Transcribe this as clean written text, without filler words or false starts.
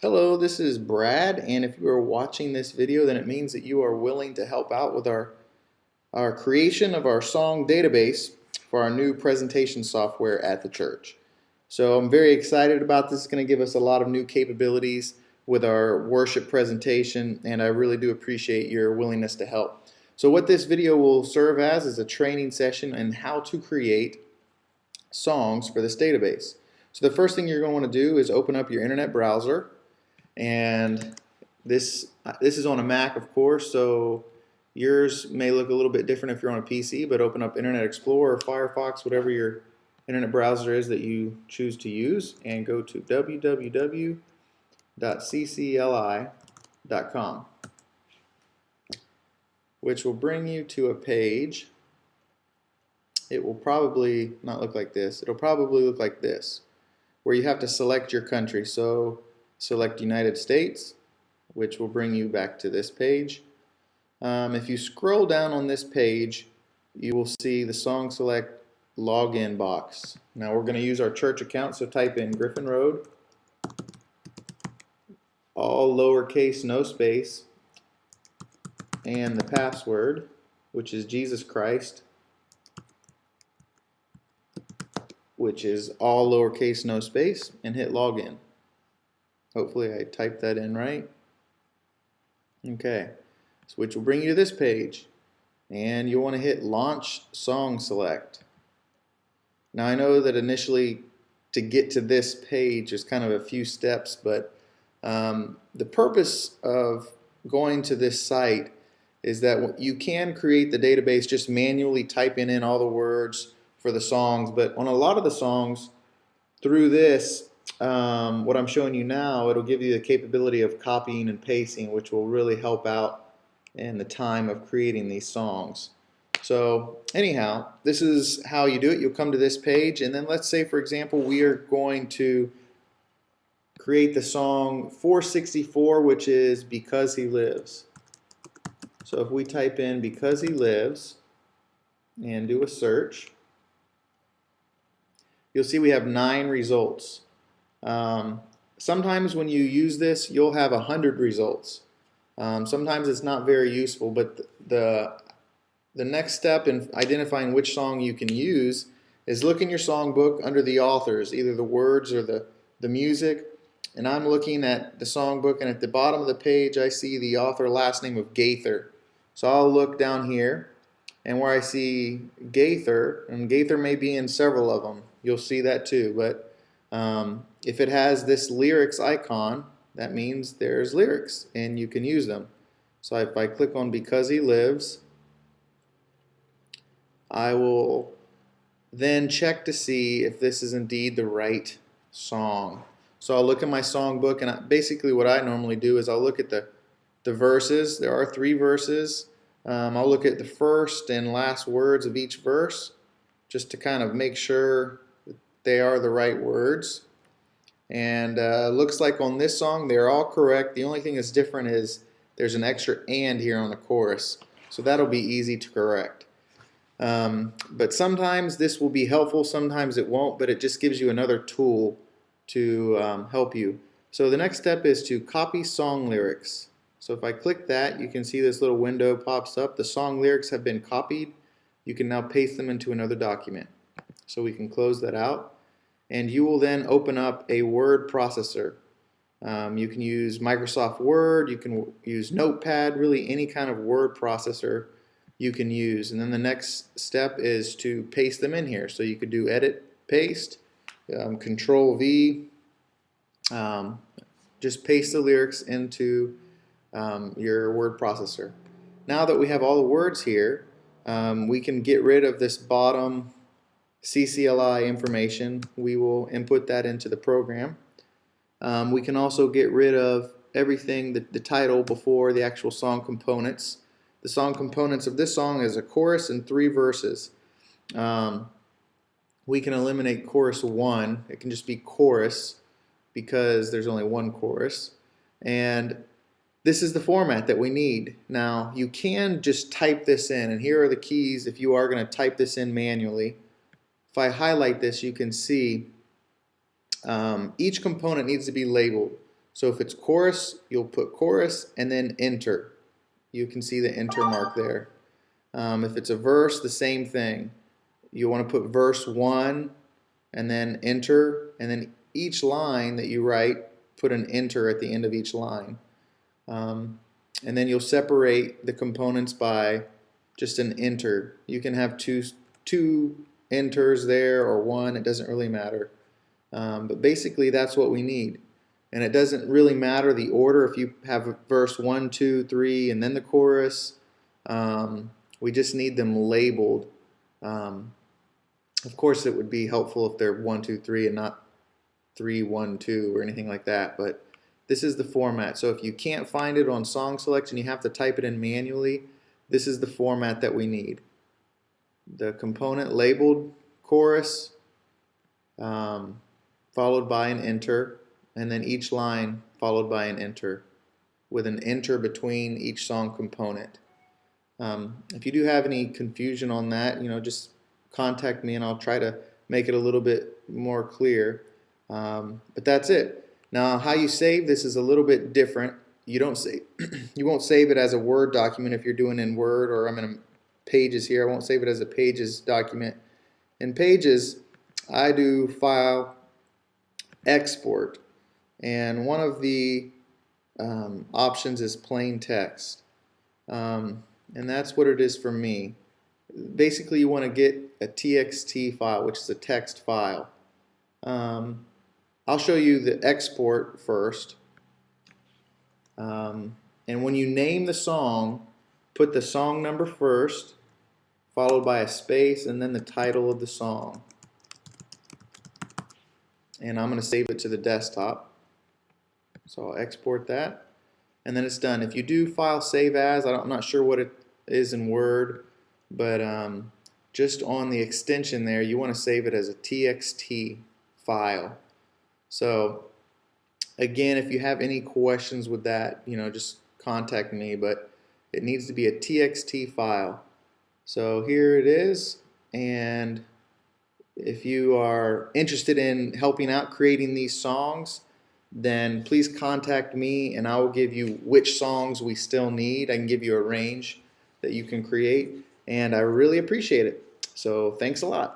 Hello, this is Brad, and if you are watching this video, then it means that you are willing to help out with our creation of our song database for our new presentation software at the church. So I'm very excited about this. It's going to give us a lot of new capabilities with our worship presentation, and I really do appreciate your willingness to help. So what this video will serve as is a training session on how to create songs for this database. So the first thing you're going to want to do is open up your internet browser, and this is on a Mac, of course, so yours may look a little bit different if you're on a PC, but open up Internet Explorer or Firefox, whatever your internet browser is that you choose to use, and go to www.ccli.com, which will bring you to a page. It will probably not look like this. It'll probably look like this, where you have to select your country. So select United States, which will bring you back to this page. If you scroll down on this page, you will see the Song Select login box. Now we're going to use our church account, so type in Griffin Road, all lowercase, no space, and the password, which is Jesus Christ, which is all lowercase, no space, and hit login. Hopefully I typed that in right. Okay, so which will bring you to this page, and you want to hit Launch Song Select. Now I know that initially to get to this page is kind of a few steps, but the purpose of going to this site is that you can create the database just manually typing in all the words for the songs, but on a lot of the songs through this, what I'm showing you now, it'll give you the capability of copying and pasting, which will really help out in the time of creating these songs. So anyhow, this is how you do it. You'll come to this page, and then let's say, for example, we are going to create the song 464, which is Because He Lives. So if we type in Because He Lives and do a search, you'll see we have 9 results. Sometimes when you use this, you'll have 100 results. Sometimes it's not very useful, but the next step in identifying which song you can use is look in your songbook under the authors, either the words or the music. And I'm looking at the songbook, and at the bottom of the page I see the author last name of Gaither. So I'll look down here, and where I see Gaither, and Gaither may be in several of them, you'll see that too, but if it has this lyrics icon, that means there's lyrics and you can use them. So if I click on Because He Lives, I will then check to see if this is indeed the right song. So I'll look at my songbook, and basically what I normally do is I'll look at the verses. There are 3 verses. I'll look at the first and last words of each verse just to kind of make sure that they are the right words. And looks like on this song they're all correct. The only thing that's different is there's an extra "and" here on the chorus. So that'll be easy to correct. But sometimes this will be helpful, sometimes it won't, but it just gives you another tool to help you. So the next step is to copy song lyrics. So if I click that, you can see this little window pops up. The song lyrics have been copied. You can now paste them into another document. So we can close that out, and you will then open up a word processor. You can use Microsoft Word, you can use Notepad, really any kind of word processor you can use. And then the next step is to paste them in here. So you could do Edit, Paste, Control V, just paste the lyrics into your word processor. Now that we have all the words here, we can get rid of this bottom CCLI information. We will input that into the program. We can also get rid of everything, the title before the actual song components. The song components of this song is a chorus and 3 verses. We can eliminate chorus 1. It can just be chorus because there's only 1 chorus. And this is the format that we need. Now you can just type this in, and here are the keys if you are going to type this in manually. If I highlight this, you can see each component needs to be labeled. So if it's chorus, you'll put chorus and then enter. You can see the enter mark there. If it's a verse, the same thing. You want to put verse 1 and then enter, and then each line that you write, put an enter at the end of each line. And then you'll separate the components by just an enter. You can have two enters there or one, it doesn't really matter. But basically that's what we need. And it doesn't really matter the order if you have verse 1, 2, 3 and then the chorus. We just need them labeled. Of course it would be helpful if they're 1, 2, 3 and not 3, 1, 2 or anything like that, but this is the format. So if you can't find it on song selection, you have to type it in manually. This is the format that we need. The component labeled chorus, followed by an enter, and then each line followed by an enter, with an enter between each song component. If you do have any confusion on that, just contact me and I'll try to make it a little bit more clear. But that's it. Now, how you save this is a little bit different. You won't save it as a Word document if you're doing in Word, or I'm in Pages here. I won't save it as a Pages document. In Pages, I do File, Export, and one of the options is plain text, and that's what it is for me. Basically, you want to get a TXT file, which is a text file. I'll show you the export first. And when you name the song, put the song number first, followed by a space, and then the title of the song. And I'm going to save it to the desktop. So I'll export that, and then it's done. If you do File Save As, I'm not sure what it is in Word, but just on the extension there, you want to save it as a TXT file. So again, if you have any questions with that, just contact me, but it needs to be a TXT file. So here it is, and if you are interested in helping out creating these songs, then please contact me and I will give you which songs we still need. I can give you a range that you can create, and I really appreciate it. So thanks a lot.